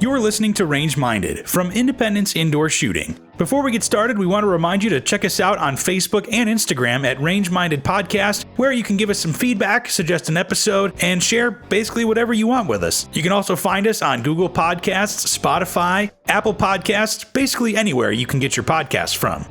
You're listening to Range Minded from Independence Indoor Shooting. Before we get started, we want to remind you to check us out on Facebook and Instagram at Range Minded Podcast, where you can give us some feedback, suggest an episode, and share basically whatever you want with us. You can also find us on Google Podcasts, Spotify, Apple Podcasts, basically anywhere you can get your podcasts from.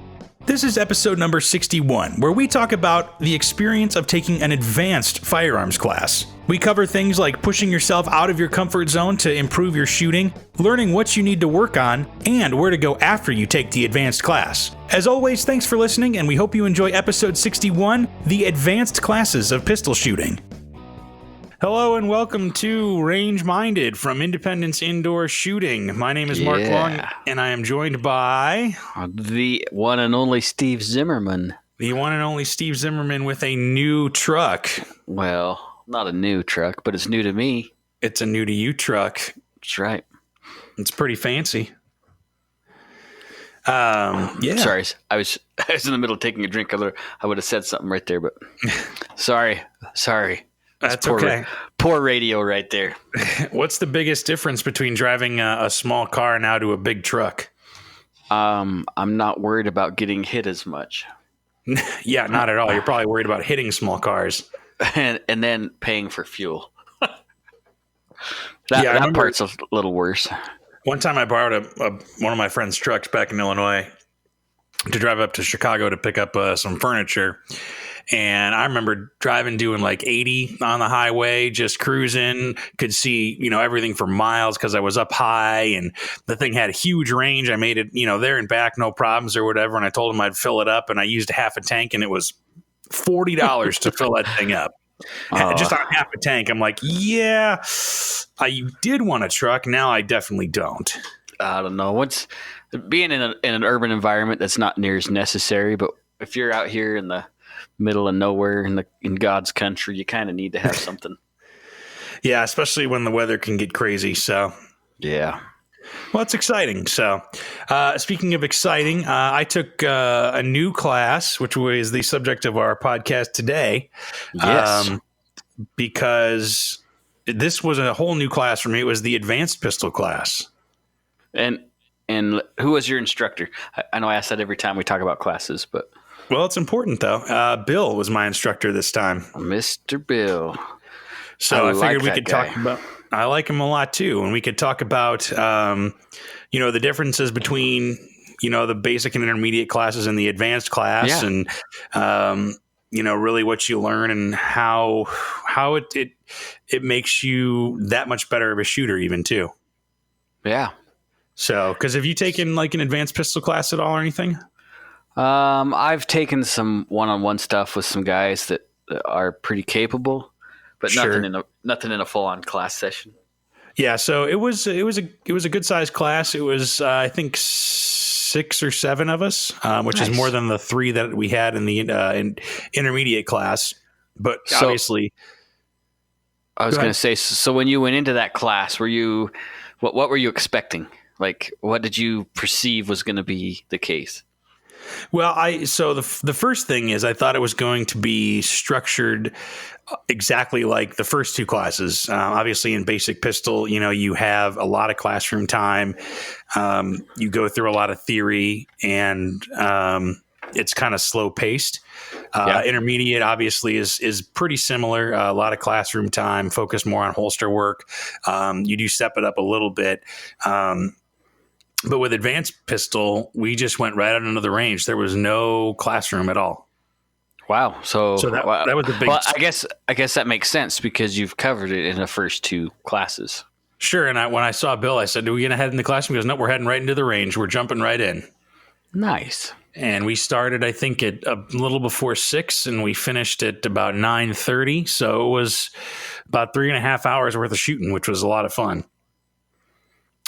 This is episode number 61, where we talk about the experience of taking an advanced firearms class. We cover things like pushing yourself out of your comfort zone to improve your shooting, learning what you need to work on, and where to go after you take the advanced class. As always, thanks for listening, and we hope you enjoy episode 61, The Advanced Classes of Pistol Shooting. Hello and welcome to Range Minded from Independence Indoor Shooting. My name is Mark Long, and I am joined by the one and only Steve Zimmerman. The one and only Steve Zimmerman with a new truck. Well, not a new truck, but it's new to me. It's a new to you truck. That's right. It's pretty fancy. Sorry, I was in the middle of taking a drink. I would have said something right there, but sorry. That's okay. Poor radio right there. What's the biggest difference between driving a small car now to a big truck? I'm not worried about getting hit as much. Yeah, not at all. You're probably worried about hitting small cars. And then paying for fuel. that part's a little worse. One time I borrowed one of my friend's trucks back in Illinois to drive up to Chicago to pick up some furniture. And I remember driving, doing like 80 on the highway, just cruising, could see, everything for miles because I was up high and the thing had a huge range. I made it, there and back, no problems or whatever. And I told him I'd fill it up and I used half a tank and it was $40 to fill that thing up. Just on half a tank. I'm like, yeah, I did want a truck. Now I definitely don't. I don't know. What's being in an urban environment that's not near as necessary. But if you're out here in the middle of nowhere in God's country, you kind of need to have something. Yeah, especially when the weather can get crazy. So, yeah. Well, it's exciting. So, speaking of exciting, I took a new class, which was the subject of our podcast today. Yes. Because this was a whole new class for me. It was the advanced pistol class. And who was your instructor? I know I ask that every time we talk about classes, but... Well, it's important, though. Bill was my instructor this time. Mr. Bill. So I figured we could talk about... I like him a lot, too. And we could talk about, the differences between, the basic and intermediate classes and the advanced class. Yeah. And, really what you learn and how it makes you that much better of a shooter even, too. Yeah. So, because have you taken, like, an advanced pistol class at all or anything? I've taken some one-on-one stuff with some guys that are pretty capable, but sure. nothing in a full-on class session. Yeah, so it was a good sized class. It was I think 6 or 7 of us, which Nice. is more than the 3 that we had in the intermediate class. But So, obviously, I was going to say, so when you went into that class, what were you expecting? Like, what did you perceive was going to be the case? well, the first thing is I thought it was going to be structured exactly like the first 2 classes. Obviously, in basic pistol, you have a lot of classroom time. You go through a lot of theory, and it's kind of slow paced. Intermediate, obviously, is pretty similar. A lot of classroom time, focused more on holster work. You do step it up a little bit. But with advanced pistol, we just went right out into the range. There was no classroom at all. Wow. So that was the big. Well, I guess that makes sense because you've covered it in the first 2 classes. Sure. And when I saw Bill, I said, "Are we going to head in the classroom?" He goes, "No, we're heading right into the range. We're jumping right in." Nice. And we started, I think, at a little before 6, and we finished at about 9:30. So it was about 3.5 hours worth of shooting, which was a lot of fun.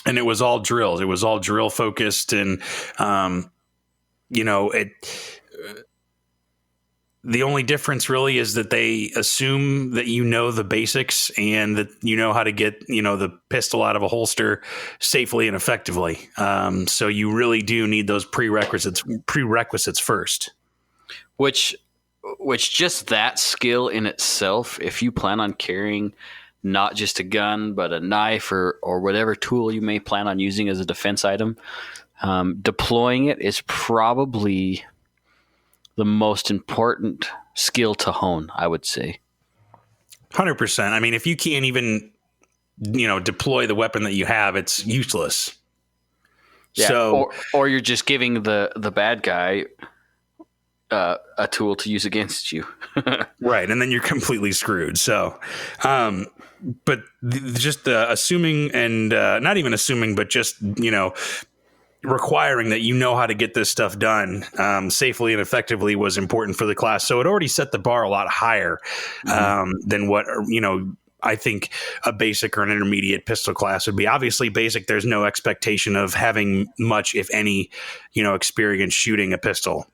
And it was all drills. It was all drill focused. And, the only difference really is that they assume that the basics and that you know how to get, the pistol out of a holster safely and effectively. So you really do need those prerequisites first. Which just that skill in itself, if you plan on carrying not just a gun, but a knife or whatever tool you may plan on using as a defense item, deploying it is probably the most important skill to hone, I would say. 100%. I mean, if you can't even, deploy the weapon that you have, it's useless. Yeah. So, or you're just giving the bad guy a tool to use against you. right. And then you're completely screwed. So, but just assuming and not even assuming, but just, requiring that how to get this stuff done safely and effectively was important for the class. So it already set the bar a lot higher than what, I think a basic or an intermediate pistol class would be. Obviously, basic, there's no expectation of having much, if any, experience shooting a pistol.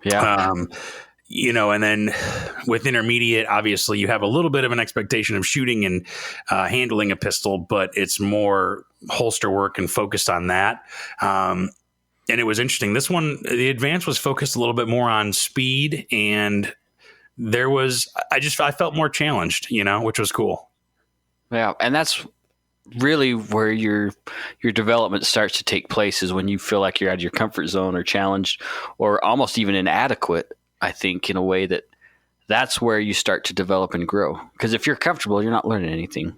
Yeah. And then with intermediate, obviously you have a little bit of an expectation of shooting and handling a pistol, but it's more holster work and focused on that. And it was interesting. This one, the advanced was focused a little bit more on speed, and I felt more challenged, which was cool. Yeah. And that's really where your development starts to take place, is when you feel like you're out of your comfort zone or challenged or almost even inadequate. I think in a way that's where you start to develop and grow. Because if you're comfortable, you're not learning anything.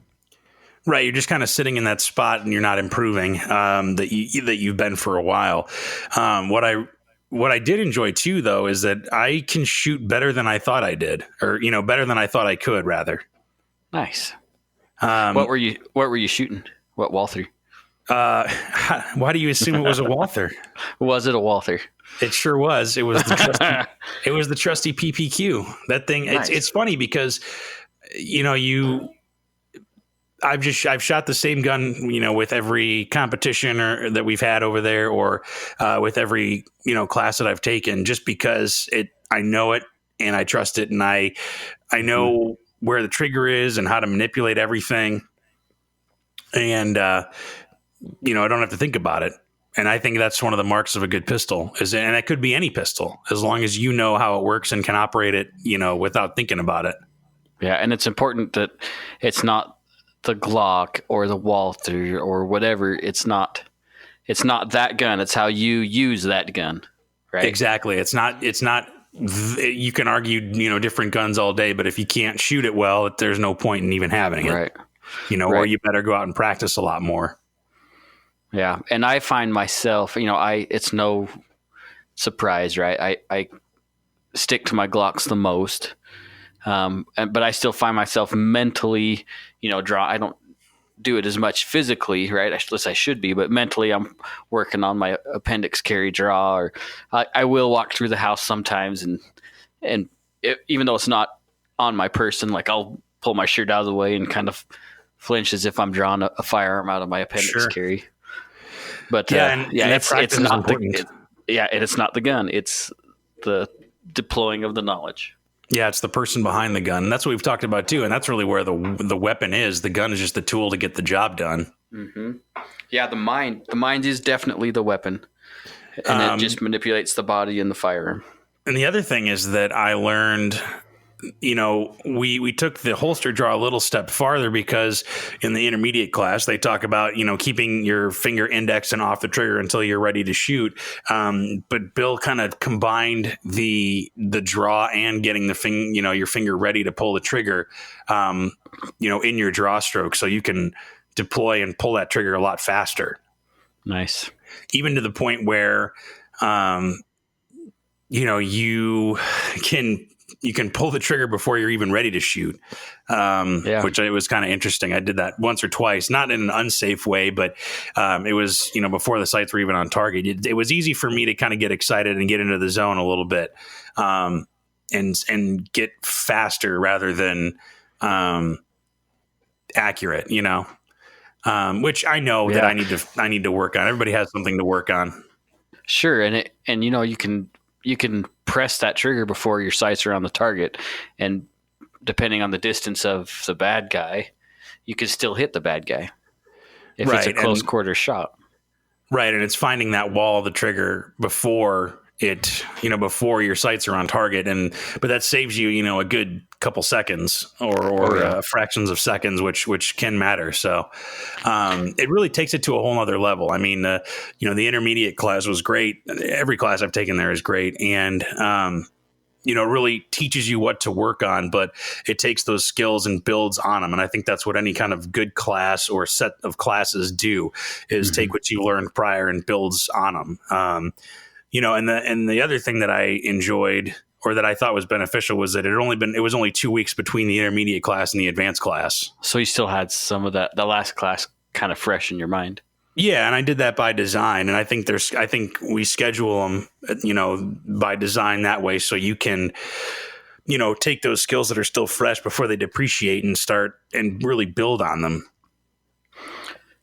Right, you're just kind of sitting in that spot and you're not improving that you've been for a while. What I did enjoy too, though, is that I can shoot better than I thought I did, or better than I thought I could, rather. Nice. What were you shooting? What Walther? Why do you assume it was a Walther? Was it a Walther? It sure was. It was the trusty. It was the trusty PPQ. That thing. Nice. It's funny because, I've shot the same gun, with every competition that we've had over there, or with every class that I've taken, just because I know it and I trust it, and I know where the trigger is and how to manipulate everything, and I don't have to think about it. And I think that's one of the marks of a good pistol, and it could be any pistol, as long as you know how it works and can operate it, without thinking about it. Yeah, and it's important that it's not the Glock or the Walther or whatever. It's not that gun. It's how you use that gun, right? Exactly. It's not. You can argue, different guns all day, but if you can't shoot it well, there's no point in even having it. Right. Or you better go out and practice a lot more. Yeah, and I find myself, it's no surprise, right? I stick to my Glocks the most, but I still find myself mentally, I don't do it as much physically, right? As I should be, but mentally, I'm working on my appendix carry draw, or I will walk through the house sometimes, and even though it's not on my person, like I'll pull my shirt out of the way and kind of flinch as if I'm drawing a firearm out of my appendix carry. But it's not important. And it's not the gun; it's the deploying of the knowledge. Yeah, it's the person behind the gun. That's what we've talked about too, and that's really where the weapon is. The gun is just the tool to get the job done. Mm-hmm. Yeah, the mind is definitely the weapon, and it just manipulates the body and the firearm. And the other thing is that I learned, we took the holster draw a little step farther, because in the intermediate class, they talk about, keeping your finger index and off the trigger until you're ready to shoot. But Bill kind of combined the draw and getting your finger ready to pull the trigger, in your draw stroke. So you can deploy and pull that trigger a lot faster. Nice. Even to the point where, you can pull the trigger before you're even ready to shoot, which it was kind of interesting. I did that once or twice, not in an unsafe way, but it was, before the sights were even on target. It was easy for me to kind of get excited and get into the zone a little bit, and get faster rather than accurate, which I know that I need to work on. Everybody has something to work on. Sure. And you can press that trigger before your sights are on the target, and depending on the distance of the bad guy, you can still hit the bad guy if it's a close quarter shot. Right, and it's finding that wall of the trigger before it, before your sights are on target. But that saves you, a good couple seconds or fractions of seconds, which can matter. So it really takes it to a whole nother level. I mean, the intermediate class was great. Every class I've taken there is great. And, really teaches you what to work on, but it takes those skills and builds on them. And I think that's what any kind of good class or set of classes do, is take what you learned prior and builds on them. And the other thing that I enjoyed or that I thought was beneficial was that it was only 2 weeks between the intermediate class and the advanced class. So you still had some of the last class kind of fresh in your mind. Yeah, and I did that by design, and I think we schedule them, by design that way, so you can, take those skills that are still fresh before they depreciate and start and really build on them.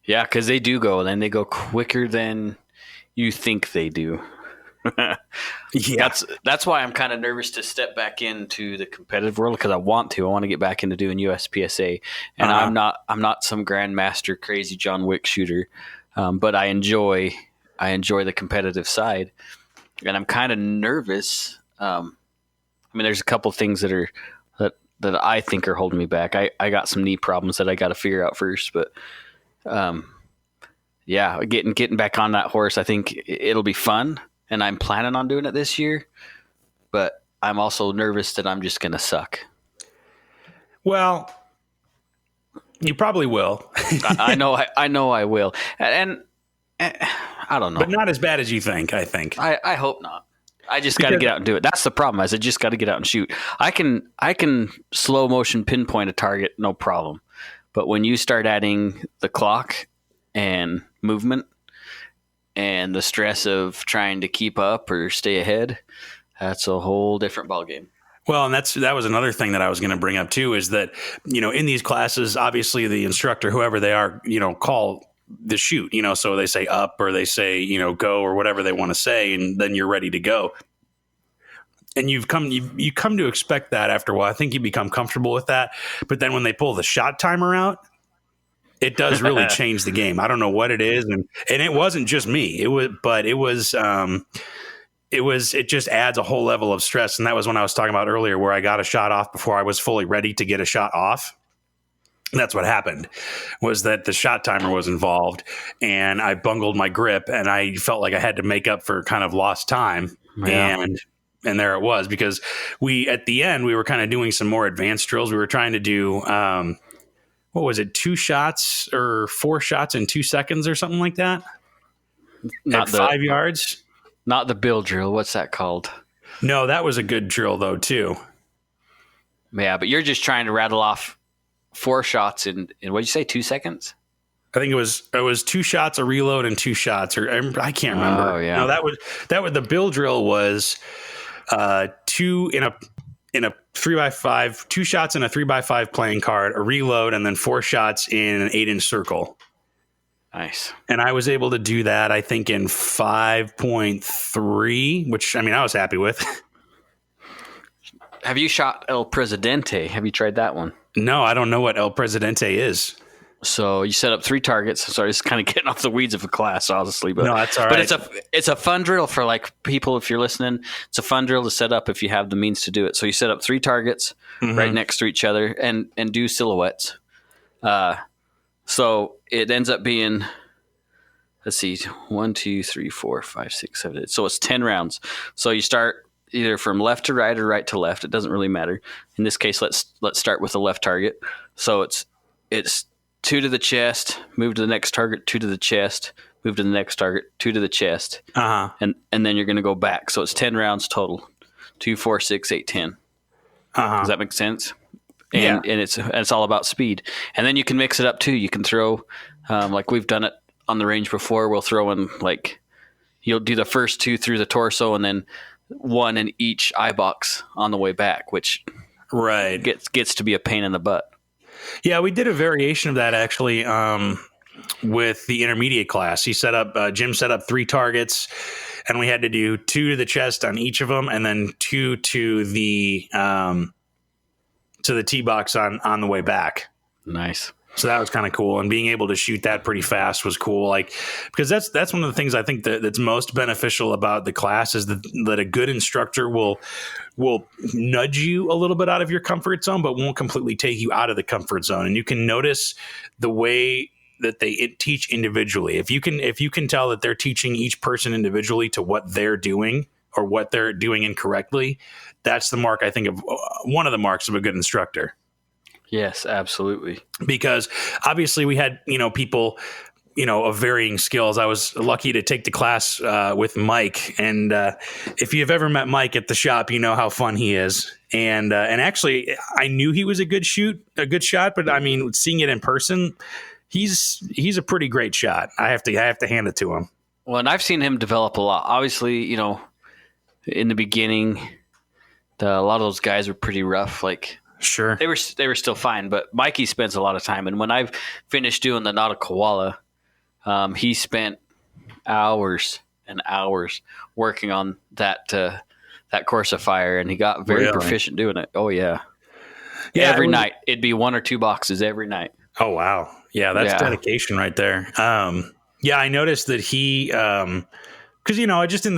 Yeah, because they go quicker than you think they do. Yeah, that's why I'm kind of nervous to step back into the competitive world, because I want to get back into doing USPSA, and I'm not some grandmaster crazy John Wick shooter. But I enjoy the competitive side, and I'm kind of nervous. There's a couple things that I think are holding me back. I got some knee problems that I got to figure out first, but getting back on that horse, I think it'll be fun, and I'm planning on doing it this year. But I'm also nervous that I'm just going to suck. Well, you probably will. I know I will. And I don't know. But not as bad as you think, I think. I hope not. I just got to get out and do it. That's the problem. I just got to get out and shoot. I can slow motion pinpoint a target, no problem. But when you start adding the clock and movement and the stress of trying to keep up or stay ahead, that's a whole different ballgame. Well, and that was another thing that I was going to bring up too, is that, in these classes, obviously the instructor, whoever they are, call the shoot, so they say up or they say, go or whatever they want to say, and then you're ready to go. And you come to expect that after a while. I think you become comfortable with that. But then when they pull the shot timer out, it does really change the game. I don't know what it is. And it wasn't just me. It just adds a whole level of stress. And that was when I was talking about earlier, where I got a shot off before I was fully ready to get a shot off. And that's what happened, was that the shot timer was involved and I bungled my grip and I felt like I had to make up for kind of lost time. Yeah. And there it was, because at the end, we were kind of doing some more advanced drills. We were trying to do, 2 shots or 4 shots in 2 seconds or something like that? Not 5 yards? Not the bill drill. What's that called? No, that was a good drill though too. Yeah, but you're just trying to rattle off 4 shots in what'd you say, 2 seconds? I think it was 2 shots, a reload, and 2 shots, or I can't remember. Oh yeah. No, that was the bill drill was 2 in a 3x5, 2 shots in a 3x5 playing card, a reload, and then 4 shots in an 8-inch circle. Nice. And I was able to do that, I think, in 5.3, which I was happy with. Have you shot El Presidente? Have you tried that one? No, I don't know what El Presidente is. So you set up 3 targets. Sorry, it's kind of getting off the weeds of a class, honestly. But no, that's all right. But it's a fun drill for people, if you're listening. It's a fun drill to set up if you have the means to do it. So you set up 3 targets right next to each other and do silhouettes. So it ends up being, let's see, 1, 2, 3, 4, 5, 6, 7, 8. So it's 10 rounds. So you start either from left to right or right to left. It doesn't really matter. In this case, let's start with the left target. So it's 2 to the chest, move to the next target, 2 to the chest, move to the next target, 2 to the chest. Uh-huh. And then you're going to go back. So it's 10 rounds total. 2, 4, 6, 8, 10. Uh-huh. Does that make sense? Yeah. And it's all about speed. And then you can mix it up too. You can throw, like we've done it on the range before. We'll throw in, like, you'll do the first 2 through the torso and then 1 in each eye box on the way back, which gets to be a pain in the butt. Yeah, we did a variation of that actually with the intermediate class. Jim set up 3 targets, and we had to do 2 to the chest on each of them, and then 2 to the tee box on the way back. Nice. So that was kind of cool, and being able to shoot that pretty fast was cool. Like, because that's one of the things I think that's most beneficial about the class is that a good instructor will nudge you a little bit out of your comfort zone, but won't completely take you out of the comfort zone. And you can notice the way that they teach individually. If you can tell that they're teaching each person individually to what they're doing or what they're doing incorrectly, that's the mark, I think, of one of the marks of a good instructor. Yes, absolutely. Because obviously we had, people, of varying skills. I was lucky to take the class with Mike. And if you've ever met Mike at the shop, you know how fun he is. And actually, I knew he was a good shot. But I mean, seeing it in person, he's a pretty great shot. I have to hand it to him. Well, and I've seen him develop a lot. Obviously, in the beginning, a lot of those guys were pretty rough. Like, sure, they were still fine, but Mikey spends a lot of time. And when I've finished doing the nautical koala, he spent hours and hours working on that course of fire, and he got very proficient doing it. Oh yeah, every night it'd be 1 or 2 boxes every night. Oh wow, yeah, that's dedication right there. I noticed that he. Because just in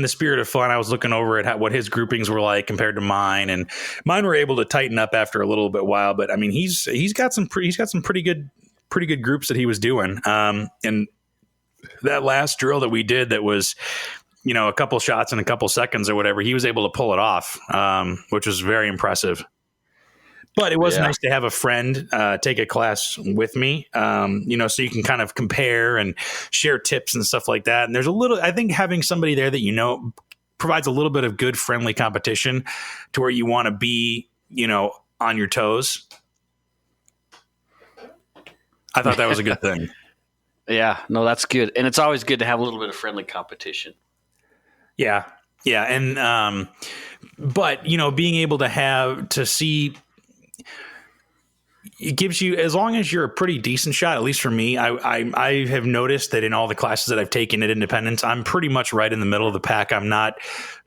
the spirit of fun, I was looking over at what his groupings were like compared to mine, and mine were able to tighten up after a little bit while. But I mean, he's got some pretty good groups that he was doing. And that last drill that we did, that was a couple shots in a couple seconds or whatever, he was able to pull it off, which was very impressive. But it was nice to have a friend take a class with me, so you can kind of compare and share tips and stuff like that. And there's I think having somebody there that provides a little bit of good, friendly competition to where you want to be, on your toes. I thought that was a good thing. Yeah, no, that's good. And it's always good to have a little bit of friendly competition. Yeah. Yeah. And, but, being able to see, it gives you, as long as you're a pretty decent shot, at least for me, I have noticed that in all the classes that I've taken at Independence, I'm pretty much right in the middle of the pack. I'm not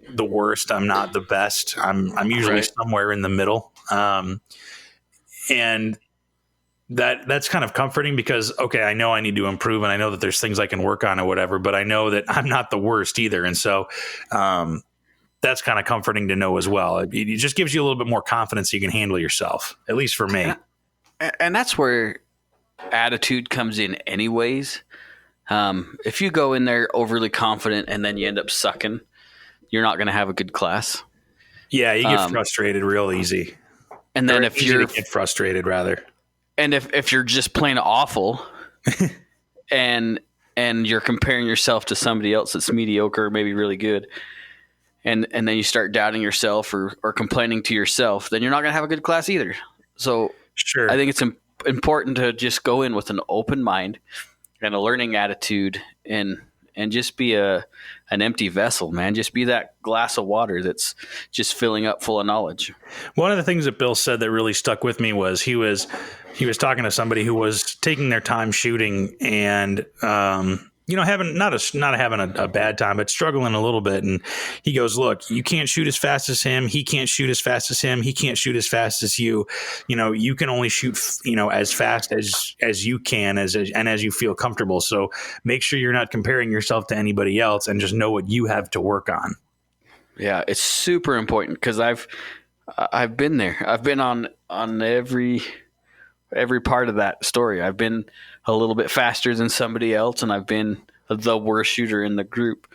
the worst. I'm not the best. I'm usually somewhere in the middle. And that's kind of comforting because, okay, I know I need to improve and I know that there's things I can work on or whatever, but I know that I'm not the worst either. And so, that's kind of comforting to know as well. It just gives you a little bit more confidence you can handle yourself, at least for me. And that's where attitude comes in anyways. If you go in there overly confident and then you end up sucking, you're not going to have a good class. Yeah, you get frustrated real easy. And then if you're get frustrated rather. And if you're just plain awful and you're comparing yourself to somebody else that's mediocre, maybe really good, and then you start doubting yourself or complaining to yourself, then you're not going to have a good class either. So sure. I think it's important to just go in with an open mind and a learning attitude and just be an empty vessel, man. Just be that glass of water that's just filling up full of knowledge. One of the things that Bill said that really stuck with me was he was talking to somebody who was taking their time shooting and, having not having a bad time, but struggling a little bit. And he goes, look, you can't shoot as fast as him. He can't shoot as fast as him. He can't shoot as fast as you. You can only shoot, as fast as you can, as you feel comfortable. So make sure you're not comparing yourself to anybody else and just know what you have to work on. Yeah, it's super important because I've been there. I've been on every part of that story. I've been a little bit faster than somebody else, and I've been the worst shooter in the group.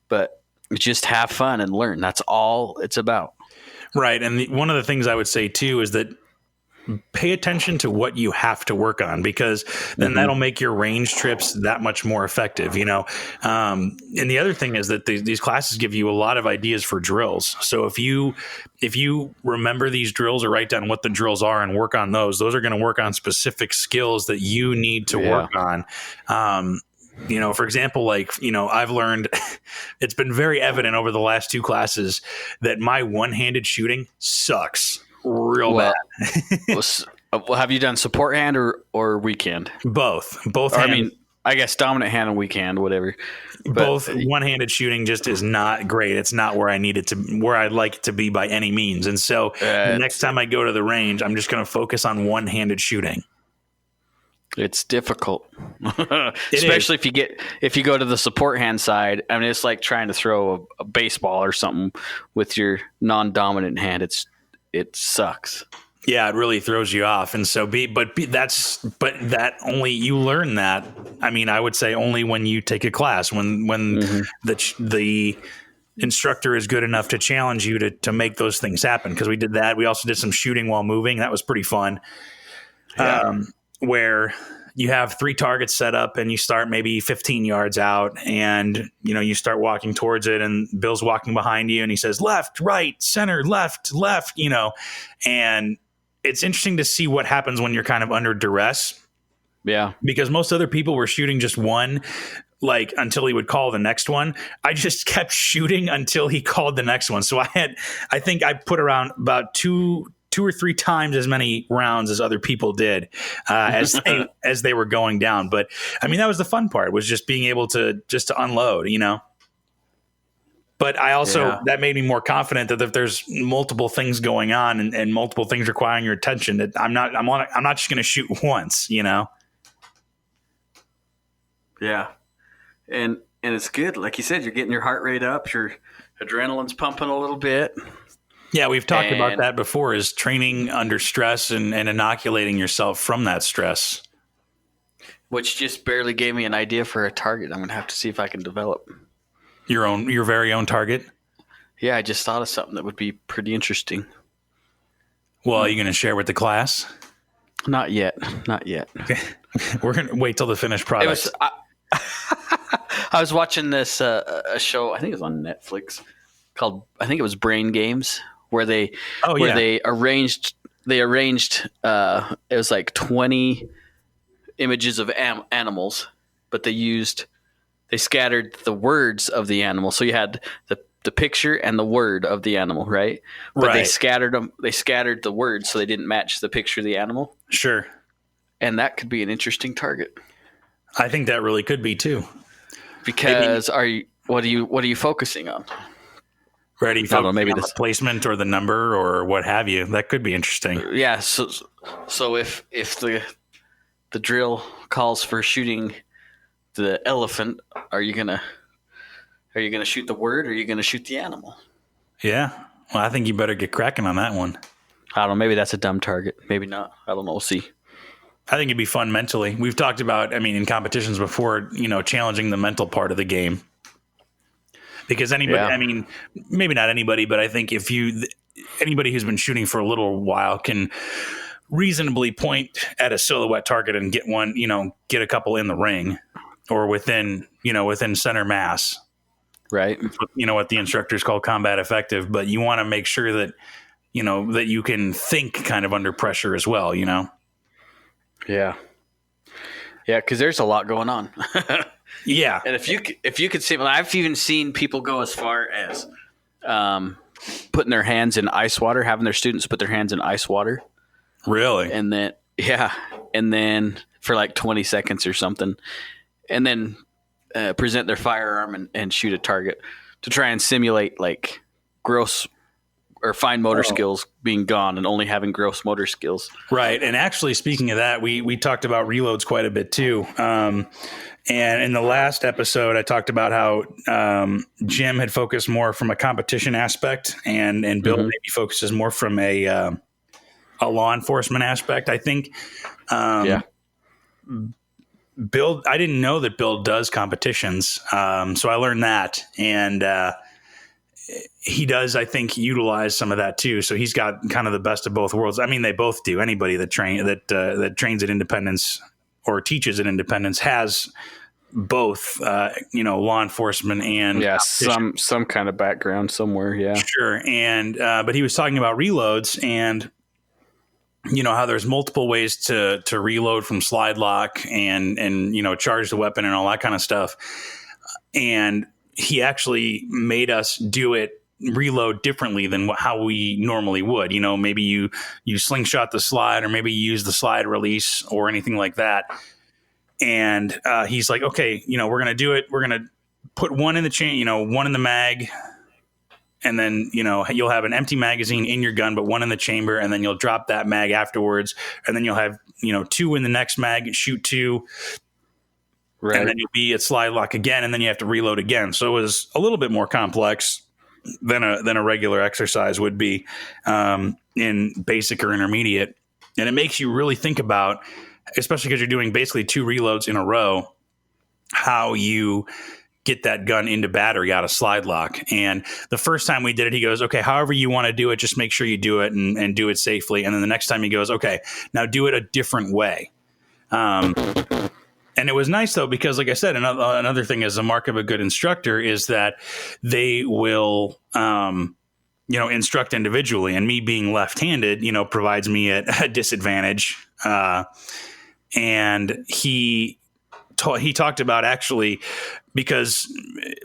But just have fun and learn. That's all it's about. Right. And one of the things I would say, too, is that pay attention to what you have to work on, because then that'll make your range trips that much more effective, And the other thing is that these classes give you a lot of ideas for drills. So if you remember these drills or write down what the drills are and work on those are going to work on specific skills that you need to work on. For example, I've learned it's been very evident over the last 2 classes that my one-handed shooting sucks real bad. Have you done support hand or weak hand? Both. I guess dominant hand and weak hand, whatever. Both one-handed shooting just is not great. It's not where where I'd like it to be by any means. And so the next time I go to the range, I'm just going to focus on one-handed shooting. It's difficult, especially if you go to the support hand side. I mean, it's like trying to throw a baseball or something with your non-dominant hand. It sucks. Yeah, it really throws you off. And so that only you learn that. I mean, I would say only when you take a class, when the instructor is good enough to challenge you to make those things happen. Because we did that. We also did some shooting while moving. That was pretty fun. Yeah. Where you have 3 targets set up and you start maybe 15 yards out, and you start walking towards it, and Bill's walking behind you and he says left, right, center, left, and it's interesting to see what happens when you're kind of under duress. Yeah. Because most other people were shooting just one, like until he would call the next one. I just kept shooting until he called the next one. So I think I put around about two or 3 times as many rounds as other people did as they were going down. But I mean, that was the fun part, was just being able to unload, But I also, that made me more confident that if there's multiple things going on and multiple things requiring your attention, that I'm not just going to shoot once, Yeah. And it's good. Like you said, you're getting your heart rate up, your adrenaline's pumping a little bit. Yeah, we've talked about that before, is training under stress and inoculating yourself from that stress. Which just barely gave me an idea for a target I'm going to have to see if I can develop. Your very own target? Yeah, I just thought of something that would be pretty interesting. Well, are you going to share with the class? Not yet. Okay. We're going to wait till the finished product. I was watching this a show, I think it was on Netflix, called, I think it was Brain Games, where they arranged it was like 20 images of animals, but they scattered the words of the animal. So you had the picture and the word of the animal, right? But they scattered them. They scattered the words so they didn't match the picture of the animal. Sure. And that could be an interesting target. I think that really could be too. Because what are you focusing on? Right, you focusing on the placement or the number or what have you. That could be interesting. Yeah. So if the drill calls for shooting the elephant, are you gonna shoot the word, or are you gonna shoot the animal? Yeah. Well, I think you better get cracking on that one. I don't know. Maybe that's a dumb target. Maybe not. I don't know. We'll see. I think it'd be fun mentally. We've talked about, in competitions before, challenging the mental part of the game. Because anybody, maybe not anybody, but I think anybody who's been shooting for a little while can reasonably point at a silhouette target and get one, get a couple in the ring or within center mass. Right. What the instructors call combat effective, but you want to make sure that, that you can think kind of under pressure as well, Yeah. Yeah. Cause there's a lot going on. Yeah. And if you could see, I've even seen people go as far as putting their hands in ice water, having their students put their hands in ice water. Really? And then for like 20 seconds or something, and then present their firearm and shoot a target to try and simulate like gross or fine motor skills being gone and only having gross motor skills. Right. And actually, speaking of that, we talked about reloads quite a bit too. And in the last episode, I talked about how Jim had focused more from a competition aspect, and Bill maybe focuses more from a law enforcement aspect. I think. Bill, I didn't know that Bill does competitions, so I learned that, and he does, I think, utilize some of that too. So he's got kind of the best of both worlds. I mean, they both do. Anybody that trains at Independence or teaches at Independence has both, law enforcement and some kind of background somewhere. Yeah, sure. And but he was talking about reloads and how there's multiple ways to reload from slide lock and charge the weapon and all that kind of stuff. And he actually made us reload differently than how we normally would. Maybe you slingshot the slide, or maybe you use the slide release or anything like that. And he's like, okay, we're going to do it. We're going to put one in the chain, one in the mag, and then, you'll have an empty magazine in your gun, but one in the chamber, and then you'll drop that mag afterwards. And then you'll have, 2 in the next mag, shoot 2. Right. And then you'll be at slide lock again, and then you have to reload again. So it was a little bit more complex than a regular exercise would be in basic or intermediate. And it makes you really think about, especially because you're doing basically 2 reloads in a row, how you get that gun into battery out of slide lock. And the first time we did it, he goes, okay, however you want to do it, just make sure you do it and do it safely. And then the next time he goes, okay, now do it a different way. And it was nice, though, because, like I said, another thing as a mark of a good instructor is that they will, instruct individually. And me being left-handed, provides me a disadvantage. And he talked about, actually, because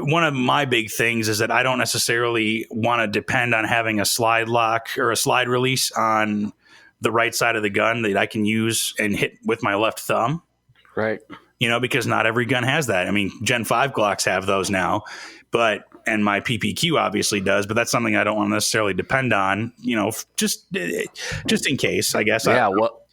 one of my big things is that I don't necessarily want to depend on having a slide lock or a slide release on the right side of the gun that I can use and hit with my left thumb. Right. Because not every gun has that. I mean, Gen 5 Glocks have those now, and my PPQ obviously does, but that's something I don't want to necessarily depend on, just in case, I guess. Yeah.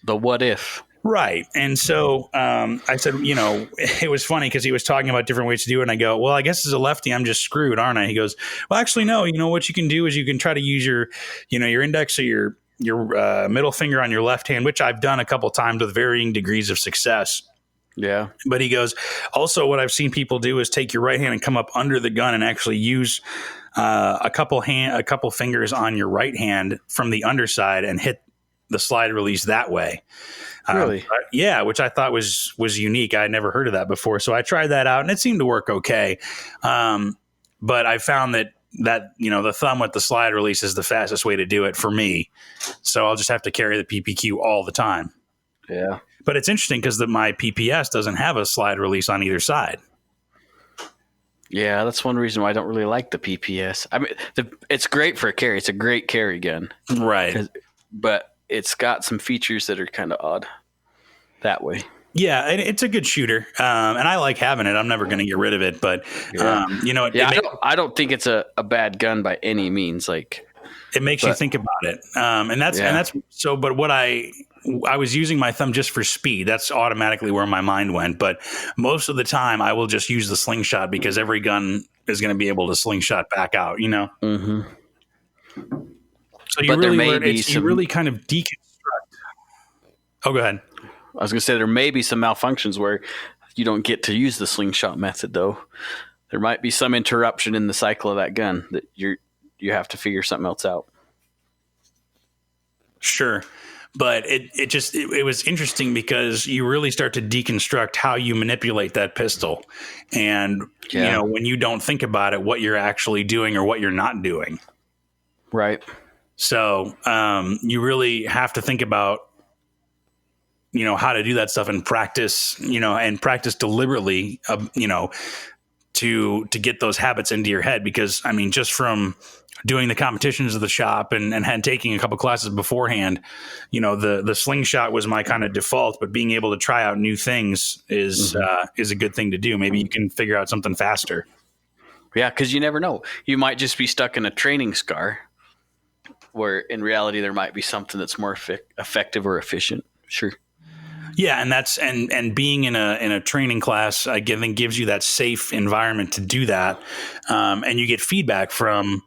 What if? Right. And so I said, it was funny because he was talking about different ways to do it. And I go, well, I guess as a lefty, I'm just screwed, aren't I? He goes, well, actually, no. What you can do is you can try to use your index or your middle finger on your left hand, which I've done a couple times with varying degrees of success. Yeah. But he goes, also what I've seen people do is take your right hand and come up under the gun and actually use a couple fingers on your right hand from the underside and hit the slide release that way. Really? Yeah, which I thought was unique. I had never heard of that before. So I tried that out and it seemed to work okay. But I found that the thumb with the slide release is the fastest way to do it for me. So I'll just have to carry the PPQ all the time. Yeah. But it's interesting because my PPS doesn't have a slide release on either side. Yeah, that's one reason why I don't really like the PPS. I mean, it's great for a carry. It's a great carry gun. Right. But it's got some features that are kind of odd that way. Yeah, it's a good shooter. And I like having it. I'm never going to get rid of it. But, I don't think it's a bad gun by any means. Like, it makes you think about it. And that's so, but what I was using my thumb just for speed. That's automatically where my mind went. But most of the time I will just use the slingshot because every gun is going to be able to slingshot back out, Mm-hmm. So you really kind of deconstruct. Oh, go ahead. I was going to say there may be some malfunctions where you don't get to use the slingshot method, though. There might be some interruption in the cycle of that gun that you have to figure something else out. Sure. But it was interesting because you really start to deconstruct how you manipulate that pistol. And, when you don't think about it, what you're actually doing or what you're not doing. Right. So you really have to think about, how to do that stuff and practice, and practice deliberately, to get those habits into your head. Because, I mean, just from doing the competitions of the shop and had taking a couple classes beforehand, the slingshot was my kind of default, but being able to try out new things is a good thing to do. Maybe you can figure out something faster. Yeah. 'Cause you never know. You might just be stuck in a training scar where in reality there might be something that's more effective or efficient. Sure. Yeah, and that's and being in a training class, I think gives you that safe environment to do that, and you get feedback from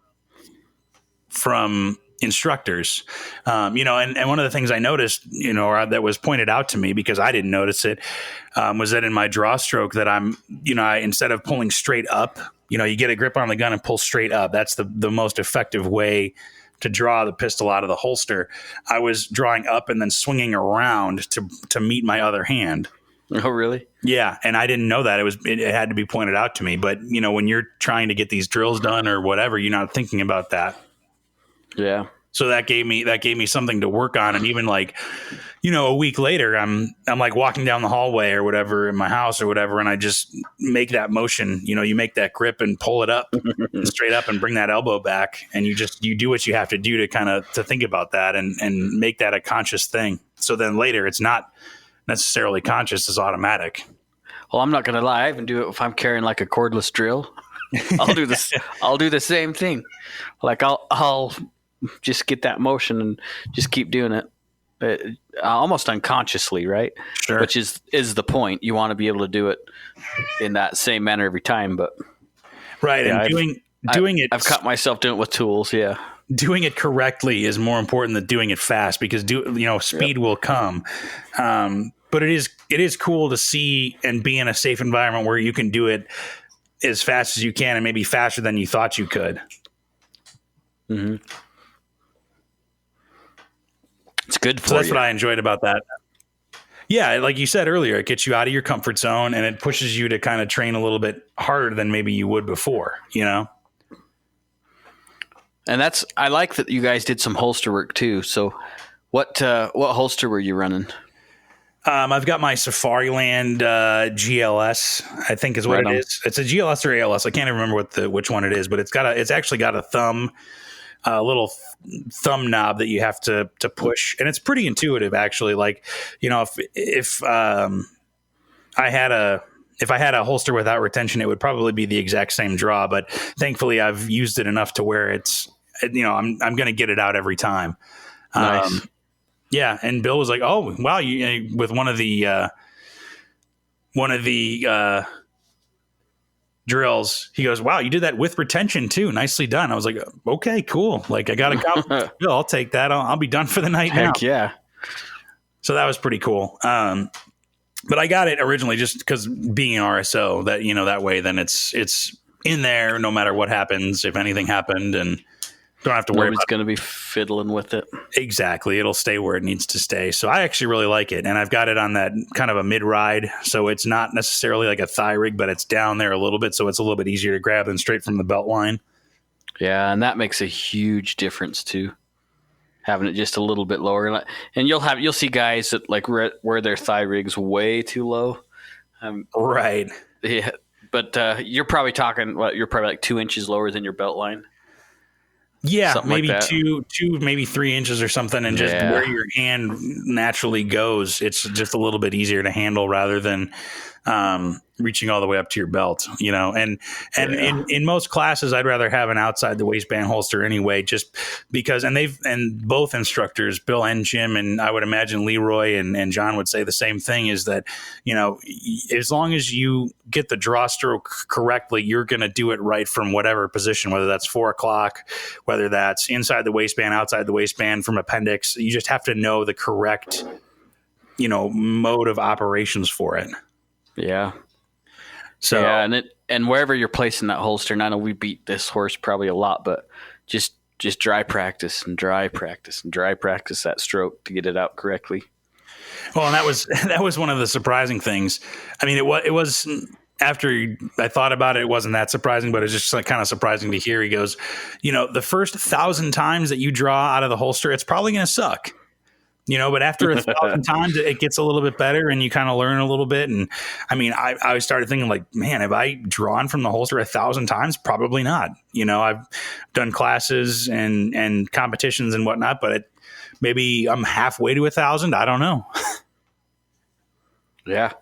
instructors, and one of the things I noticed, or that was pointed out to me because I didn't notice it, was that in my draw stroke that I'm, instead of pulling straight up, you get a grip on the gun and pull straight up. That's the most effective way to draw the pistol out of the holster. I was drawing up and then swinging around to meet my other hand. Oh, really? Yeah. And I didn't know that. It had to be pointed out to me. But, when you're trying to get these drills done or whatever, you're not thinking about that. Yeah. So that gave me something to work on. And even like, a week later, I'm like walking down the hallway or whatever in my house or whatever. And I just make that motion, you make that grip and pull it up straight up and bring that elbow back. And you do what you have to do to kind of to think about that and make that a conscious thing. So then later it's not necessarily conscious, it's automatic. Well, I'm not going to lie. I even do it if I'm carrying like a cordless drill. I'll do this. I'll do the same thing. Like I'll just get that motion and just keep doing it. Almost unconsciously, right? Sure. Which is the point. You want to be able to do it in that same manner every time, but right. Yeah, And doing it, I've caught myself doing it with tools. Yeah. Doing it correctly is more important than doing it fast, because speed will come. But it is cool to see and be in a safe environment where you can do it as fast as you can, and maybe faster than you thought you could. Mm-hmm. It's good for So that's you. what I enjoyed about that. Yeah, like you said earlier, it gets you out of your comfort zone, and it pushes you to kind of train a little bit harder than maybe you would before, And I like that you guys did some holster work too. So what holster were you running? I've got my Safariland GLS, I think is what it is. It's a GLS or ALS. I can't even remember which one it is, but it's actually got a little thumb knob that you have to push, and it's pretty intuitive actually. Like, if I had a holster without retention, it would probably be the exact same draw, but thankfully I've used it enough to where it's, I'm going to get it out every time. Nice. Yeah. And Bill was like, "Oh, wow." With one of the drills, he goes, "Wow, you did that with retention too. Nicely done." I was like, "Okay, cool." Like, I got a compliment. Bill, I'll take that. I'll be done for the night now. Heck yeah. So that was pretty cool. But I got it originally just because being an RSO, that, that way, then it's in there no matter what happens, if anything happened, and don't have to worry Nobody's about going to be fiddling with it. Exactly. It'll stay where it needs to stay. So I actually really like it. And I've got it on that kind of a mid ride. So it's not necessarily like a thigh rig, but it's down there a little bit. So it's a little bit easier to grab than straight from the belt line. Yeah. And that makes a huge difference too. Having it just a little bit lower. And you'll see guys that like wear their thigh rigs way too low. Right. Yeah. But you're probably talking, you're probably like 2 inches lower than your belt line. Yeah, something maybe like that. two, maybe 3 inches or something, and just where your hand naturally goes, it's just a little bit easier to handle rather than reaching all the way up to your belt, And in most classes, I'd rather have an outside the waistband holster anyway, just because. And both instructors, Bill and Jim, and I would imagine Leroy and John would say the same thing: is that as long as you get the draw stroke correctly, you're going to do it right from whatever position, whether that's 4 o'clock, whether that's inside the waistband, outside the waistband, from appendix. You just have to know the correct, mode of operations for it. Yeah. So yeah, and wherever you're placing that holster, and I know we beat this horse probably a lot, but just dry practice and dry practice and dry practice that stroke to get it out correctly. Well, and that was one of the surprising things. I mean, it was after I thought about it, it wasn't that surprising, but it's just like kind of surprising to hear. He goes, the first 1,000 times that you draw out of the holster, it's probably going to suck. But after 1,000 times, it gets a little bit better, and you kind of learn a little bit. And I mean, I started thinking like, man, have I drawn from the holster 1,000 times? Probably not. I've done classes and competitions and whatnot, but maybe I'm halfway to 1,000. I don't know. Yeah.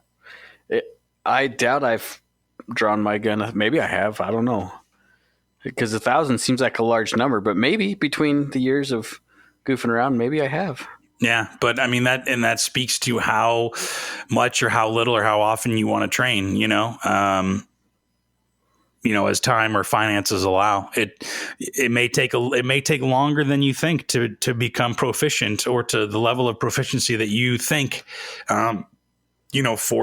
I doubt I've drawn my gun. Maybe I have. I don't know. Because 1,000 seems like a large number, but maybe between the years of goofing around, maybe I have. Yeah, but I mean that speaks to how much or how little or how often you want to train, as time or finances allow. It may take longer than you think to become proficient, or to the level of proficiency that you think for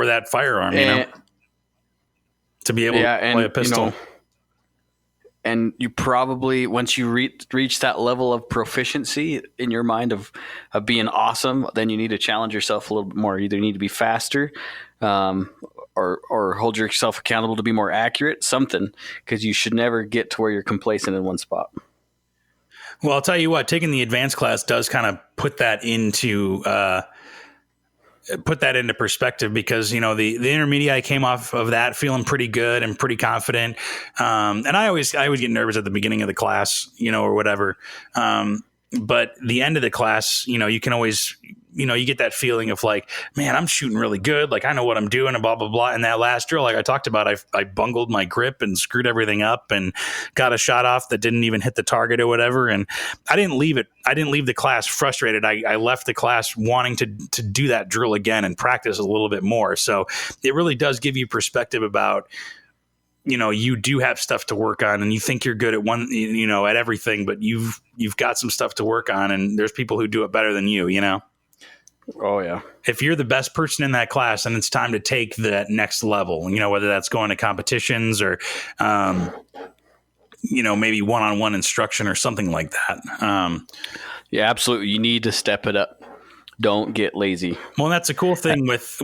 that firearm, to be able to play a pistol. And you probably, once you reach that level of proficiency in your mind of being awesome, then you need to challenge yourself a little bit more. You either need to be faster, or hold yourself accountable to be more accurate, something, because you should never get to where you're complacent in one spot. Well, I'll tell you what, taking the advanced class does kind of put that into perspective, because the intermediate, I came off of that feeling pretty good and pretty confident, and I would get nervous at the beginning of the class, or whatever, but the end of the class, you can always you get that feeling of like, man, I'm shooting really good. Like I know what I'm doing and blah, blah, blah. And that last drill, like I talked about, I bungled my grip and screwed everything up and got a shot off that didn't even hit the target or whatever. And I didn't leave the class frustrated. I left the class wanting to do that drill again and practice a little bit more. So it really does give you perspective about, you do have stuff to work on and you think you're good at at everything, but you've got some stuff to work on and there's people who do it better than you, Oh yeah. If you're the best person in that class, then it's time to take that next level, whether that's going to competitions or, maybe one-on-one instruction or something like that. Yeah, absolutely. You need to step it up. Don't get lazy. Well, that's the cool thing with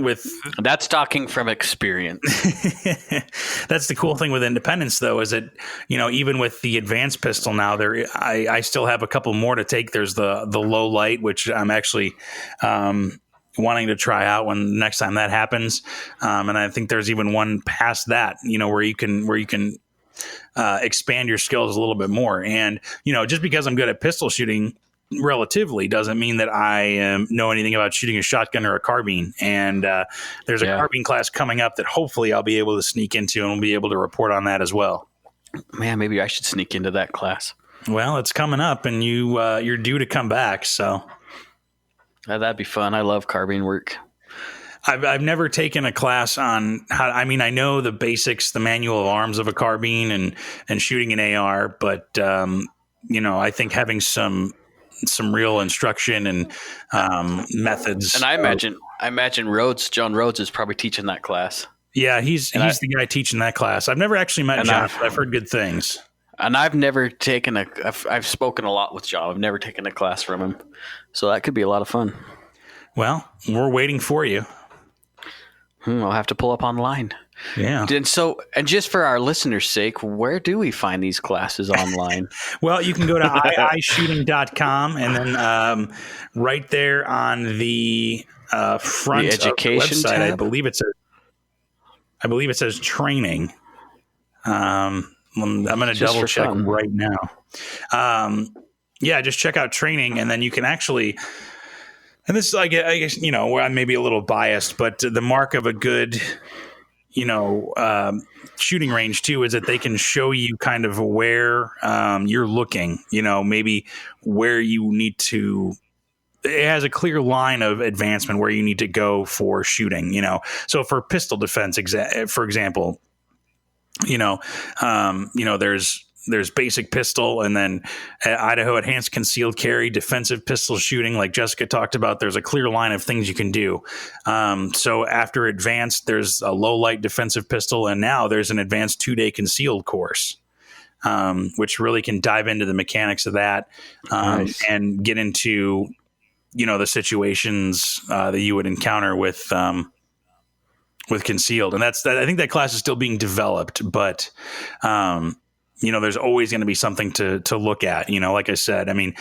that's talking from experience. That's the cool thing with independence, though, is that, even with the advanced pistol now, I still have a couple more to take. There's the low light, which I'm actually wanting to try out when next time that happens. And I think there's even one past that, where you can expand your skills a little bit more. And, just because I'm good at pistol shooting relatively doesn't mean that I know anything about shooting a shotgun or a carbine. And there's a carbine class coming up that hopefully I'll be able to sneak into and we'll be able to report on that as well. Man, maybe I should sneak into that class. Well, it's coming up and you're due to come back. So that'd be fun. I love carbine work. I've never taken a class on I know the basics, the manual of arms of a carbine and shooting an AR, but I think having some real instruction and methods. And I imagine John Rhodes is probably teaching that class. Yeah, he's the guy teaching that class. I've never actually met John, but I've heard good things. And I've never taken I've spoken a lot with John. I've never taken a class from him. So that could be a lot of fun. Well, we're waiting for you. I'll have to pull up online. Yeah. And just for our listeners' sake, where do we find these classes online? Well, you can go to iishooting.com and then right there on the front the education of the website, tab? I believe it says training. I'm going to double check right now. Just check out training, and then you can actually. And this, I guess, I may be a little biased, but the mark of a good, shooting range too is that they can show you kind of where you're looking, maybe where you need to. It has a clear line of advancement where you need to go for shooting, So for pistol defense, for example, there's basic pistol, and then Idaho enhanced concealed carry, defensive pistol shooting, like Jessica talked about. There's a clear line of things you can do. So after advanced, there's a low light defensive pistol, and now there's an advanced 2-day concealed course, which really can dive into the mechanics of that Nice. and get into the situations that you would encounter with concealed. And I think that class is still being developed, but there's always going to be something to look at, like I said. I mean,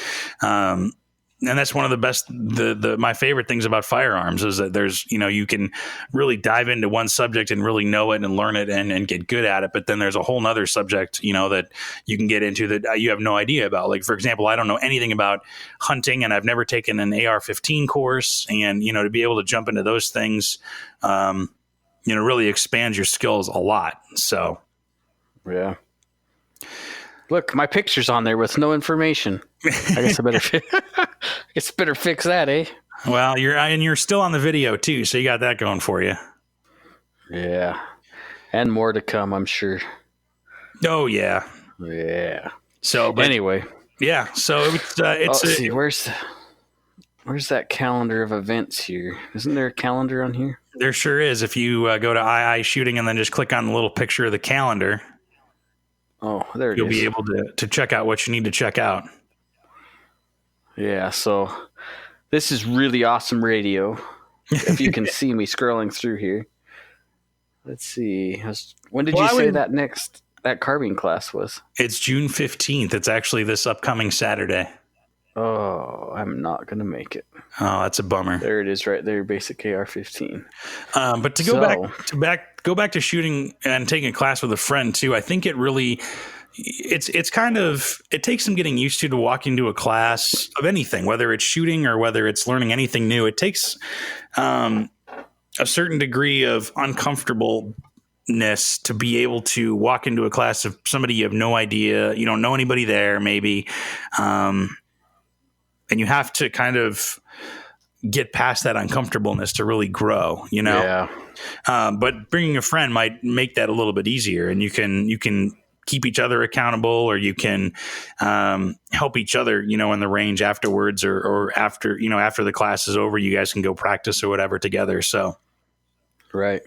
and that's one of the best, my favorite things about firearms is that there's, you can really dive into one subject and really know it and learn it and get good at it. But then there's a whole nother subject, that you can get into that you have no idea about. Like, for example, I don't know anything about hunting, and I've never taken an AR-15 course. And, to be able to jump into those things, really expands your skills a lot. So, yeah. Look, my picture's on there with no information. I guess I better fix that, eh? Well, you're still on the video too, so you got that going for you. Yeah, and more to come, I'm sure. Oh yeah, yeah. So, anyway, yeah. So it's where's that calendar of events here? Isn't there a calendar on here? There sure is. If you go to II Shooting and then just click on the little picture of the calendar. Oh, there it is. You'll be able to check out what you need to check out. Yeah, so this is really awesome radio. If you can see me scrolling through here. Let's see. When did you say that carbine class was? It's June 15th. It's actually this upcoming Saturday. Oh, I'm not going to make it. Oh, that's a bummer. There it is right there, basic AR-15. But to go back to shooting and taking a class with a friend too, I think it really it's kind of, it takes some getting used to walk into a class of anything, whether it's shooting or whether it's learning anything new. It takes a certain degree of uncomfortableness to be able to walk into a class of somebody you have no idea, you don't know anybody there, maybe, and you have to kind of get past that uncomfortableness to really grow, you know? Yeah. But bringing a friend might make that a little bit easier, and you can keep each other accountable, or you can help each other, you know, in the range afterwards, or after, you know, after the class is over, you guys can go practice or whatever together. So Right.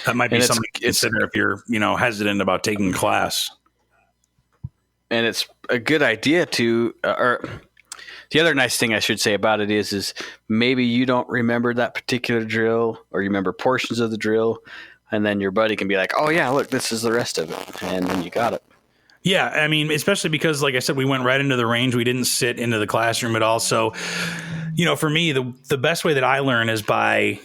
that might be something to consider if you're, you know, hesitant about taking a class. And it's a good idea to, or the other nice thing I should say about it is maybe you don't remember that particular drill, or you remember portions of the drill, and then your buddy can be like, oh yeah, look, this is the rest of it. And then you got it. Yeah. I mean, especially because, like I said, we went right into the range. We didn't sit into the classroom at all. So, you know, for me, the best way that I learn is by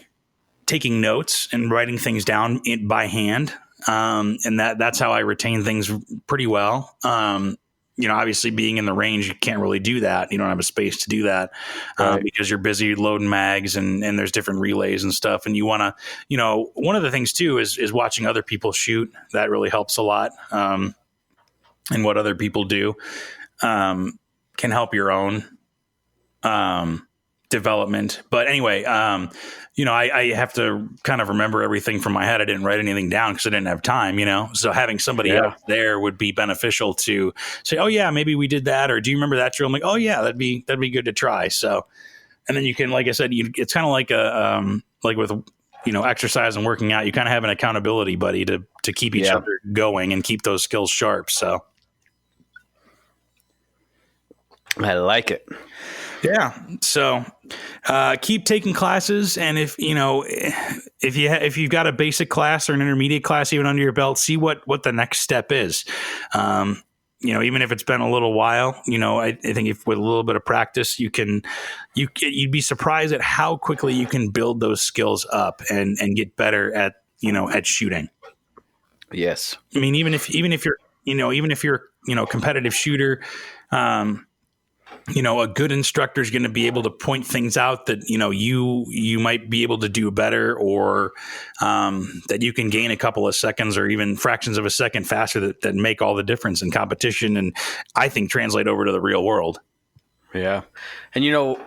taking notes and writing things down by hand. And that's how I retain things pretty well. You know, obviously being in the range, you can't really do that. You don't have a space to do that because you're busy loading mags and there's different relays and stuff. And you want to, you know, one of the things too is watching other people shoot. That really helps a lot. And what other people do can help your own development. But anyway, you know, I have to kind of remember everything from my head. I didn't write anything down because I didn't have time, you know? So having somebody else there would be beneficial to say, oh yeah, maybe we did that. Or do you remember that drill? I'm like, oh yeah, that'd be good to try. So, and then you can, like I said, it's kind of like like with, you know, exercise and working out, you kind of have an accountability buddy to keep each other going and keep those skills sharp. So I like it. Yeah. So keep taking classes, and if you've got a basic class or an intermediate class even under your belt, see what the next step is. You know, even if it's been a little while, you know, I think if with a little bit of practice, you'd be surprised at how quickly you can build those skills up and get better at, you know, at shooting. Yes. I mean, even if you're competitive shooter, you know, a good instructor is going to be able to point things out that, you know, you might be able to do better, or that you can gain a couple of seconds or even fractions of a second faster that make all the difference in competition, and I think translate over to the real world. Yeah. And, you know,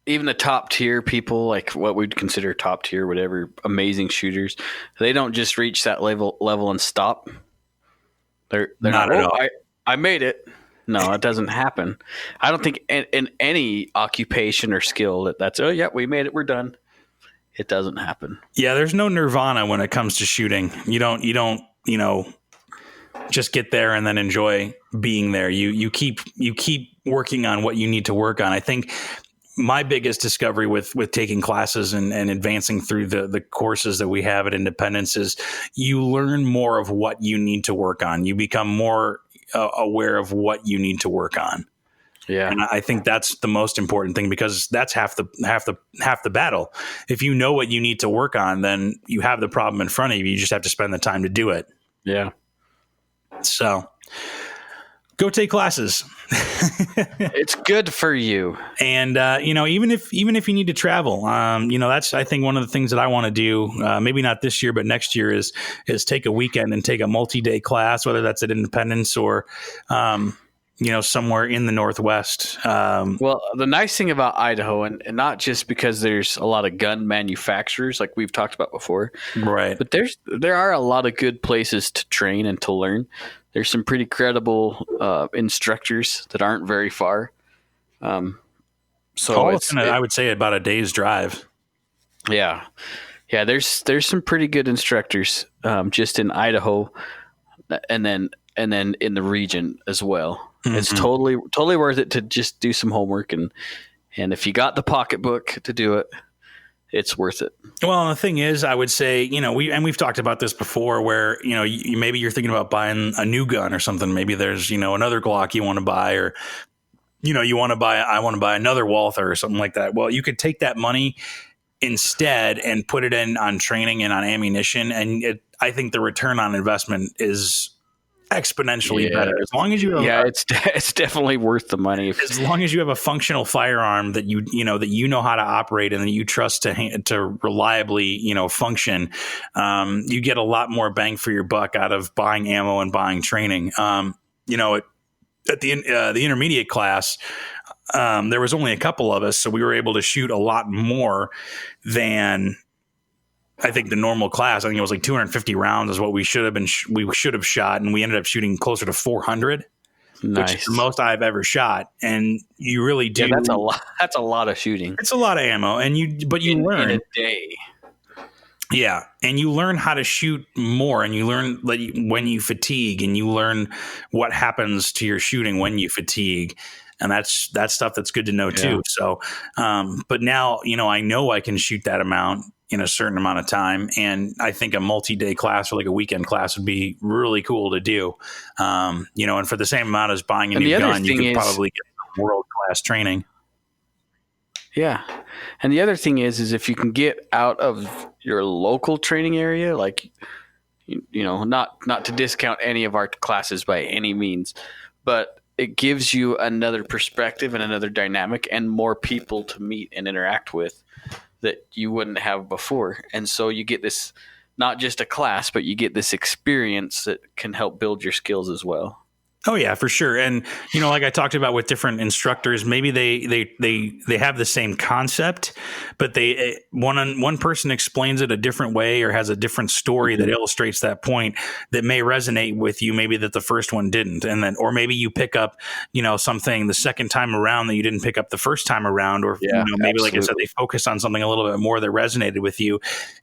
even the top tier people, like what we'd consider top tier, whatever, amazing shooters, they don't just reach that level and stop. They're not at all. I made it. No, it doesn't happen. I don't think in any occupation or skill that's, oh yeah, we made it, we're done. It doesn't happen. Yeah, there's no nirvana when it comes to shooting. You don't, you know, just get there and then enjoy being there. You keep working on what you need to work on. I think my biggest discovery with taking classes and advancing through the courses that we have at Independence is you learn more of what you need to work on. You become more aware of what you need to work on. Yeah. And I think that's the most important thing, because that's half the battle. If you know what you need to work on, then you have the problem in front of you. You just have to spend the time to do it. Yeah. So go take classes. It's good for you. And, you know, even if you need to travel, you know, that's, I think, one of the things that I want to do, maybe not this year, but next year is take a weekend and take a multi-day class, whether that's at Independence or, you know, somewhere in the Northwest. Well, the nice thing about Idaho, and not just because there's a lot of gun manufacturers like we've talked about before, right? But there are a lot of good places to train and to learn. There's some pretty credible instructors that aren't very far. So I would say about a day's drive. Yeah. Yeah. There's some pretty good instructors just in Idaho, and then in the region as well. Mm-hmm. It's totally worth it to just do some homework, and if you got the pocketbook to do it, it's worth it. Well, the thing is, I would say, you know, we've talked about this before, where, you know, maybe you're thinking about buying a new gun or something. Maybe there's, you know, another Glock you want to buy, or, you know, I want to buy another Walther or something like that. Well, you could take that money instead and put it in on training and on ammunition. And I think the return on investment is exponentially better. As long as you have it's definitely worth the money. As long as you have a functional firearm that you know how to operate and that you trust to reliably function, you get a lot more bang for your buck out of buying ammo and buying training. At the intermediate class, there was only a couple of us, so we were able to shoot a lot more than I think the normal class. I think it was like 250 rounds is what we should have shot, and we ended up shooting closer to 400. Nice. Which is the most I've ever shot. And you really do. Yeah, that's a lot of shooting. It's a lot of ammo, and you learn in a day. Yeah, and you learn how to shoot more, and you learn when you fatigue, and you learn what happens to your shooting when you fatigue. And that's stuff that's good to know too. So, but now, I know I can shoot that amount in a certain amount of time. And I think a multi-day class or like a weekend class would be really cool to do. And for the same amount as buying a new gun, you could probably get some world-class training. Yeah. And the other thing is if you can get out of your local training area, like, not to discount any of our classes by any means, but it gives you another perspective and another dynamic and more people to meet and interact with that you wouldn't have before. And so you get this, not just a class, but you get this experience that can help build your skills as well. Oh yeah, for sure. And like I talked about with different instructors, maybe they have the same concept, but one person explains it a different way or has a different story that illustrates that point that may resonate with you, maybe that the first one didn't. And then, or maybe you pick up, something the second time around that you didn't pick up the first time around, or maybe absolutely. Like I said, they focused on something a little bit more that resonated with you.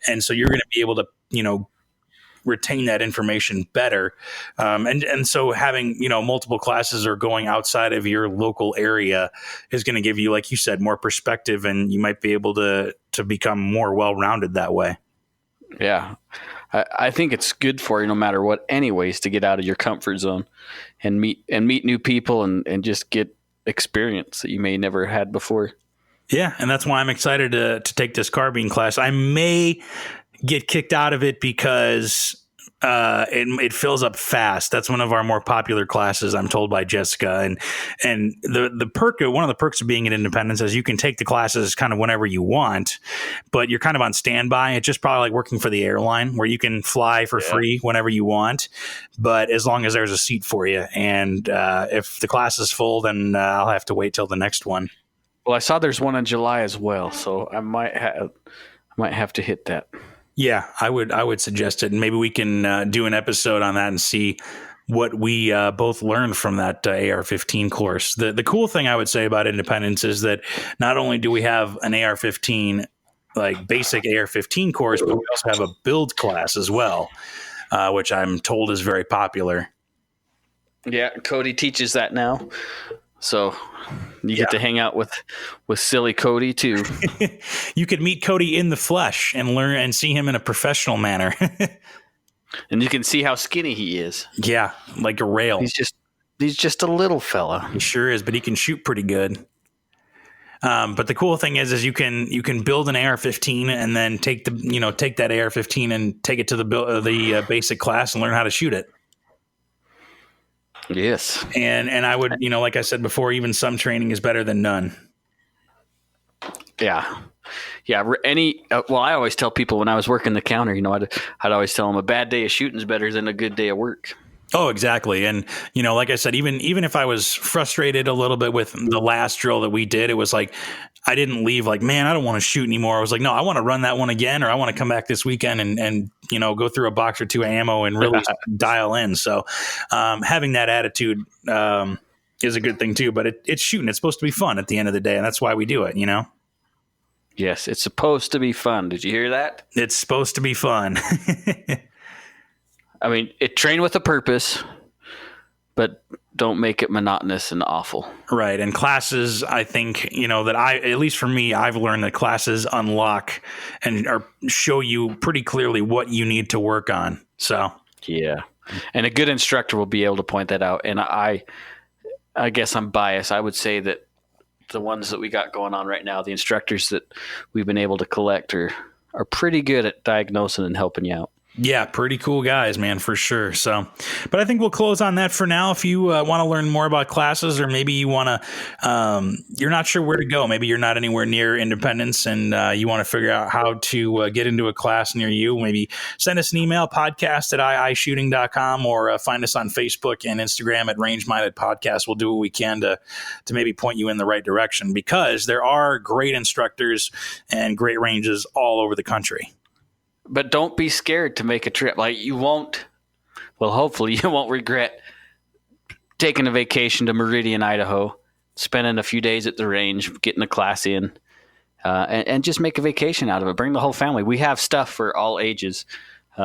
And so you're going to be able to, retain that information better. And so having, multiple classes or going outside of your local area is going to give you, like you said, more perspective, and you might be able to become more well-rounded that way. Yeah. I think it's good for you no matter what anyways, to get out of your comfort zone and meet new people and just get experience that you may never had before. Yeah. And that's why I'm excited to take this carbine class. I may get kicked out of it because it fills up fast. That's one of our more popular classes, I'm told by Jessica. And the perk, one of the perks of being at Independence is you can take the classes kind of whenever you want, but you're kind of on standby. It's just probably like working for the airline where you can fly for free whenever you want, but as long as there's a seat for you. And if the class is full, then I'll have to wait till the next one. Well, I saw there's one in July as well, so I might have to hit that. Yeah, I would suggest it. And maybe we can do an episode on that and see what we both learned from that AR-15 course. The cool thing I would say about Independence is that not only do we have an AR-15, like basic AR-15 course, but we also have a build class as well, which I'm told is very popular. Yeah, Cody teaches that now. So you get to hang out with silly Cody too. You could meet Cody in the flesh and learn and see him in a professional manner. And you can see how skinny he is. Yeah, like a rail. He's just a little fella. He sure is, but he can shoot pretty good. But the cool thing is you can build an AR-15 and then take that AR-15 and take it to the basic class and learn how to shoot it. Yes. And I would, like I said before, even some training is better than none. Yeah. Yeah. Well, I always tell people when I was working the counter, I'd always tell them a bad day of shooting is better than a good day of work. Oh, exactly. And, like I said, even if I was frustrated a little bit with the last drill that we did, it was like, I didn't leave like, man, I don't want to shoot anymore. I was like, no, I want to run that one again, or I want to come back this weekend and go through a box or two of ammo and really dial in. So having that attitude is a good thing too, but it's shooting. It's supposed to be fun at the end of the day. And that's why we do it, Yes, it's supposed to be fun. Did you hear that? It's supposed to be fun. I mean, train with a purpose, but don't make it monotonous and awful. Right. And classes, I think, that at least for me, I've learned that classes unlock and show you pretty clearly what you need to work on. So, yeah. And a good instructor will be able to point that out. And I guess I'm biased. I would say that the ones that we got going on right now, the instructors that we've been able to collect are pretty good at diagnosing and helping you out. Yeah, pretty cool guys, man, for sure. So, but I think we'll close on that for now. If you want to learn more about classes, or maybe you want to, you're not sure where to go. Maybe you're not anywhere near Independence and you want to figure out how to get into a class near you. Maybe send us an email, podcast@iishooting.com, or find us on Facebook and Instagram at Range Minded Podcast. We'll do what we can to maybe point you in the right direction, because there are great instructors and great ranges all over the country. But don't be scared to make a trip. Like, you won't, well, hopefully you won't regret taking a vacation to Meridian, Idaho, spending a few days at the range, getting a class in, and just make a vacation out of it. Bring the whole family. We have stuff for all ages,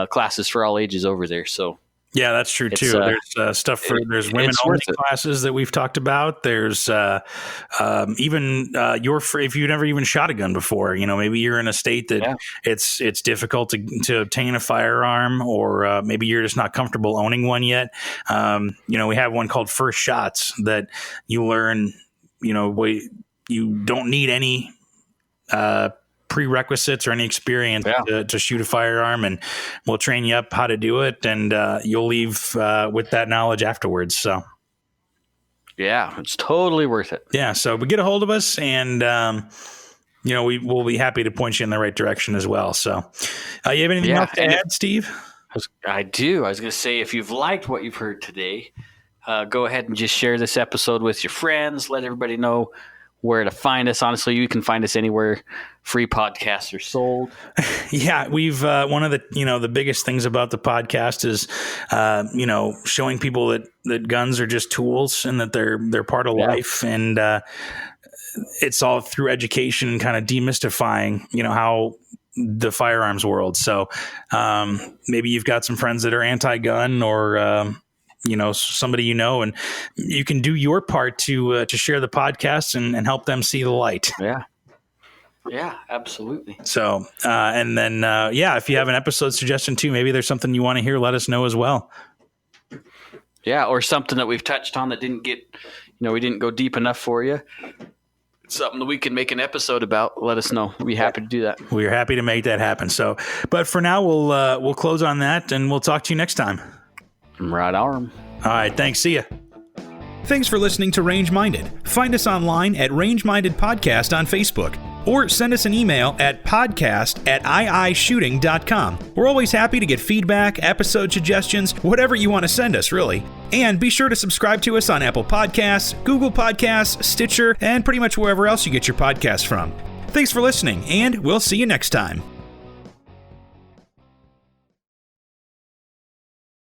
classes for all ages over there. So yeah, that's true too. There's stuff for there's women only classes that we've talked about. There's even if you've never even shot a gun before, maybe you're in a state that it's difficult to obtain a firearm, or maybe you're just not comfortable owning one yet. We have one called First Shots that you learn. You don't need any prerequisites or any experience to shoot a firearm, and we'll train you up how to do it, and you'll leave with that knowledge afterwards. So yeah, it's totally worth it. Yeah, so but get a hold of us, and we'll be happy to point you in the right direction as well. So you have anything else to add, Steve? I do. I was going to say, if you've liked what you've heard today, go ahead and just share this episode with your friends. Let everybody know where to find us. Honestly, you can find us anywhere free podcasts are sold. Yeah, we've one of the the biggest things about the podcast is showing people that guns are just tools, and that they're part of life, and it's all through education and kind of demystifying how the firearms world. So maybe you've got some friends that are anti-gun, or somebody and you can do your part to share the podcast and help them see the light. Yeah, absolutely. So, and then, if you have an episode suggestion too, maybe there's something you want to hear, let us know as well. Yeah, or something that we've touched on that didn't get, we didn't go deep enough for you. Something that we can make an episode about, let us know. We'll be happy to do that. We're happy to make that happen. So, but for now, we'll close on that, and we'll talk to you next time. Right arm. All right. Thanks. See ya. Thanks for listening to Range Minded. Find us online at Range Minded Podcast on Facebook, or send us an email at podcast@iishooting.com. We're always happy to get feedback, episode suggestions, whatever you want to send us, really. And be sure to subscribe to us on Apple Podcasts, Google Podcasts, Stitcher, and pretty much wherever else you get your podcasts from. Thanks for listening, and we'll see you next time.